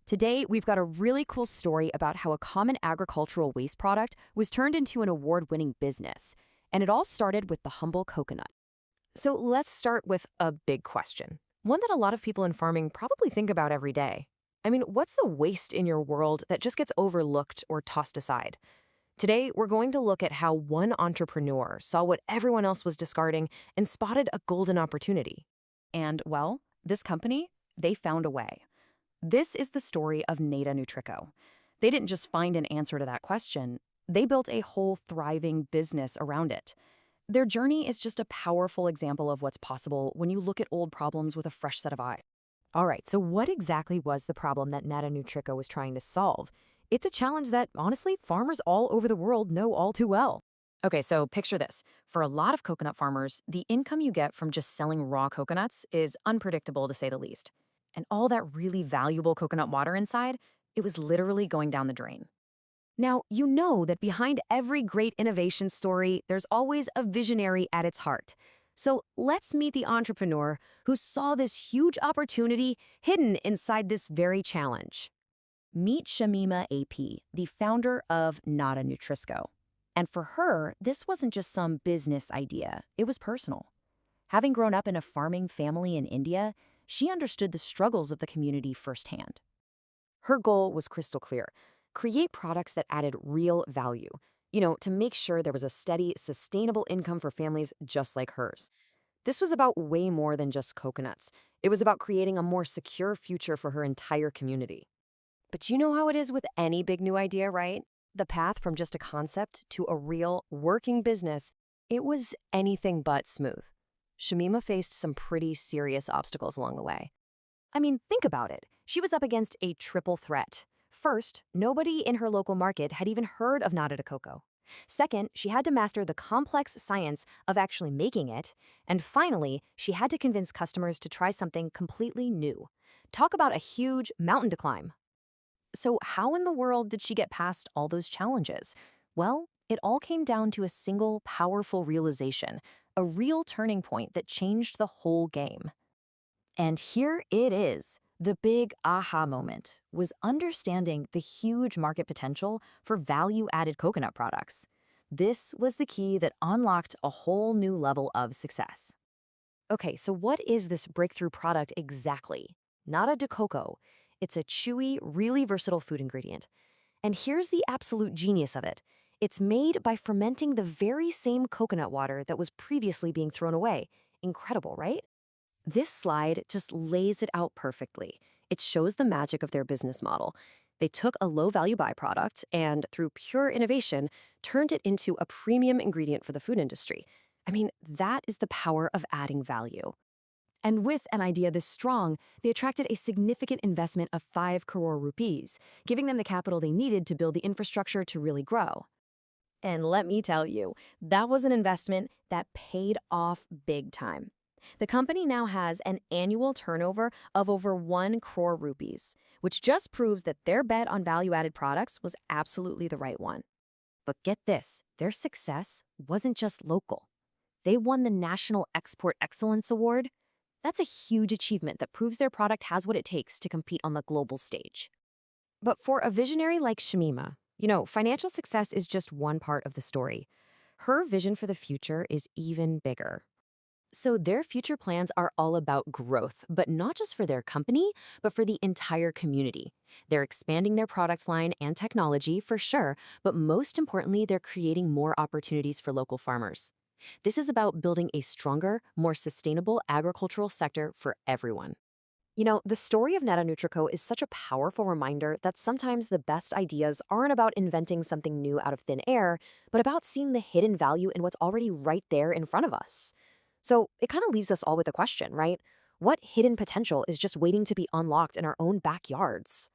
Today, we've got a really cool story about how a common agricultural waste product was turned into an award-winning business. And it all started with the humble coconut. So let's start with a big question, one that a lot of people in farming probably think about every day. I mean, what's the waste in your world that just gets overlooked or tossed aside? Today, we're going to look at how one entrepreneur saw what everyone else was discarding and spotted a golden opportunity. And, well, this company, they found a way. This is the story of NATA NUTRICO. They didn't just find an answer to that question. They built a whole thriving business around it. Their journey is just a powerful example of what's possible when you look at old problems with a fresh set of eyes. All right, so what exactly was the problem that NATA NUTRICO was trying to solve? It's a challenge that, honestly, farmers all over the world know all too well. Okay, so picture this. For a lot of coconut farmers, the income you get from just selling raw coconuts is unpredictable, to say the least. And all that really valuable coconut water inside, it was literally going down the drain. Now, you know that behind every great innovation story, there's always a visionary at its heart. So let's meet the entrepreneur who saw this huge opportunity hidden inside this very challenge. Meet Shameema A.P, the founder of NATA NUTRICO. And for her, this wasn't just some business idea, it was personal. Having grown up in a farming family in India, she understood the struggles of the community firsthand. Her goal was crystal clear: create products that added real value, to make sure there was a steady, sustainable income for families just like hers. This was about way more than just coconuts. It was about creating a more secure future for her entire community. But you know how it is with any big new idea, right? The path from just a concept to a real, working business, it was anything but smooth. Shameema faced some pretty serious obstacles along the way. I mean, think about it. She was up against a triple threat. First, nobody in her local market had even heard of NATA NUTRICO. Second, she had to master the complex science of actually making it. And finally, she had to convince customers to try something completely new. Talk about a huge mountain to climb. So how in the world did she get past all those challenges? Well, it all came down to a single powerful realization, a real turning point that changed the whole game. And here it is. The big aha moment was understanding the huge market potential for value-added coconut products. This was the key that unlocked a whole new level of success. Okay, so what is this breakthrough product exactly? NATA NUTRICO. It's a chewy, really versatile food ingredient. And here's the absolute genius of it. It's made by fermenting the very same coconut water that was previously being thrown away. Incredible, right? This slide just lays it out perfectly. It shows the magic of their business model. They took a low-value byproduct and, through pure innovation, turned it into a premium ingredient for the food industry. I mean, that is the power of adding value. And with an idea this strong, they attracted a significant investment of 5 crore rupees, giving them the capital they needed to build the infrastructure to really grow. And let me tell you, that was an investment that paid off big time. The company now has an annual turnover of over 1 crore rupees, which just proves that their bet on value-added products was absolutely the right one. But get this, their success wasn't just local. They won the National Export Excellence Award. That's a huge achievement that proves their product has what it takes to compete on the global stage. But for a visionary like Shameema, financial success is just one part of the story. Her vision for the future is even bigger. So their future plans are all about growth, but not just for their company, but for the entire community. They're expanding their products line and technology for sure, but most importantly, they're creating more opportunities for local farmers. This is about building a stronger, more sustainable agricultural sector for everyone. The story of NATA NUTRICO is such a powerful reminder that sometimes the best ideas aren't about inventing something new out of thin air, but about seeing the hidden value in what's already right there in front of us. So it kind of leaves us all with a question, right? What hidden potential is just waiting to be unlocked in our own backyards?